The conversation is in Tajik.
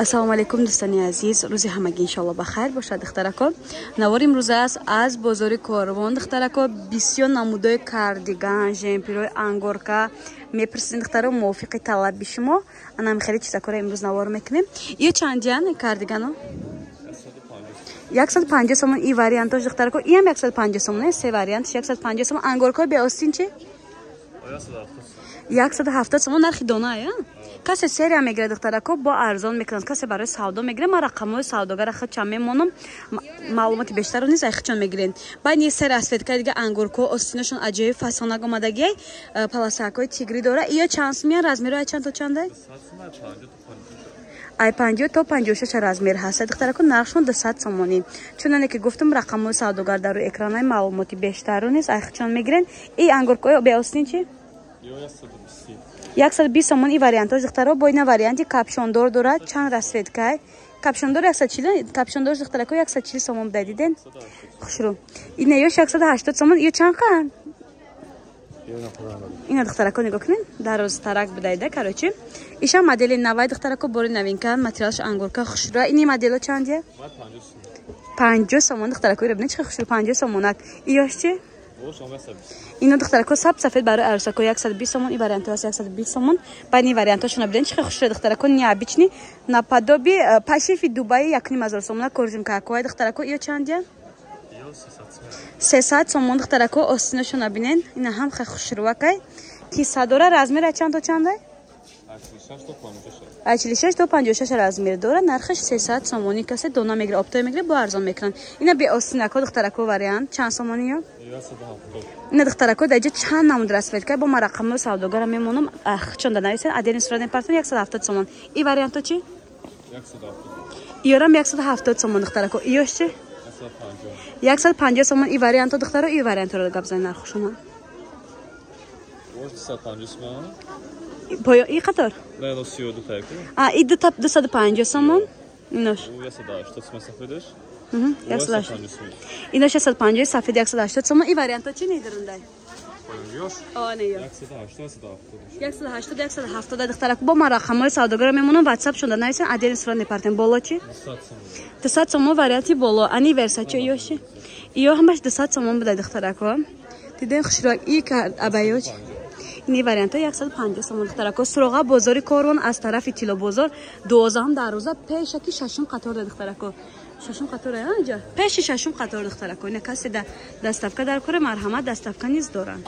ассалому алайкум дӯстони азиз, рӯзи ҳамагӣ иншоалло бахайр бошад. духтарако, навори имрӯза аст аз бозори Корвон. духтарако, бисёр намудои кардиган, жемпирҳои ангорка мепурсидем. духтаро, мувофиқи талаби шумо анами хеле чизакора имрӯз навор мекунем. ё чандян кардигано? 150 сомон и вариантош. духтарако, и ҳам 150 сомон, се вариантш 150 сомон. ангоркаи беостин чи? 170 сомон. нархи дона я? کسی سری میگیره دختره کو با ارزان میکنن، کسی برای سودا میگیره. ما رقمای سوداگر خود چند میمونم، معلوماتی بیشتر رو نیست خودشون میگیرن. بعد یه سری اسفید که دیگه انگورکو استینشون عجیب فسانه آمدگی پلاسکای تیگری داره. یا چانس میان رزمیرای چند تا چنده؟ ای 50 تا 56 رزمیر هست. دختره کو نرخشون 200 سومونی. چون که گفتم رقمای سوداگر در روی اکرانای معلوماتی بیشتر رو نیست خودشون میگیرن. این انگورکو به استین چی؟ 120 сомон и вариантош. духтаро, бо ина варианти капшондор дорад. чанд расветкай капшондор 140, капшондор духтарако 140 сомон дадиден. хушру ина ё 180 сомон. ё чанд қан? ина духтарако нигоҳ кунин, дароз тарак бидайда. короче иша модели навай духтарако, бори новинка, материалш ангорка. хушру ини модело чандя? 50 сомон духтарако. ибн чӣ хушру 50 сомонак. иёш чи? اینا دخترکو سفید برای عروسکو 120 сомон і варіанти است 120 сомон. بعد این варіантاشون بدین چه خوشه دخترکو نیابیچنی наподобие пашифи Дубай 1000 сомон коржим какой دخترکو. iyo چندیا 300 сомон دخترکو остиношون ببینین. اینا هم خیلی خوشروکای کی صدوره رزمیر چند تا چنده؟ 86 تا 56 رزمیر داره. نرخش 300 سомони. کسی دونا میگیره اپتای میگیره با ارزان میکنن. اینا به استینکو دخترکو وریانت چند سомониyo؟ اینا دخترکو دیگه چند نمود رسید که با رقم سوداگر میمونم چون دانایسن ادین استرادن پارتن 170 سомон. این وریانتو چی؟ 170. 170 سомон دخترکو. ایوش چی؟ 150 сомон. این وریانتو دخترو این وریانتو رو گابزای نرخشون. 250 сомон. پای این قطار؟ نه 32 تا. این 250 сомон. ایناش 180 сомон сафедаш. 180. اینا 650 سفید 180 сомон. این وریانتو چی نیدرنده؟ آنیا 180 170 دخترک با ما رقمای سوداگر میمونن. واتساپ شونده نایسن ادین استران نپارتن بالا چی 200 сомон وریانتی بالا. انی ورساچه یوشی ایو همش 200 сомон بده دخترک ها. دیدن خوشروک ای کرد ابایوچ. این وریانت 150 сомон دخترک. سراغ بازار کاروان از طرف تیلا بازار 12 دروازه پیشکی ششم قطار دخترک. ششم قطاره اینجا پیش ششم قطار دخترک. اینا کسی دستافکا در کار مرحمت دستافکا نیست دارن.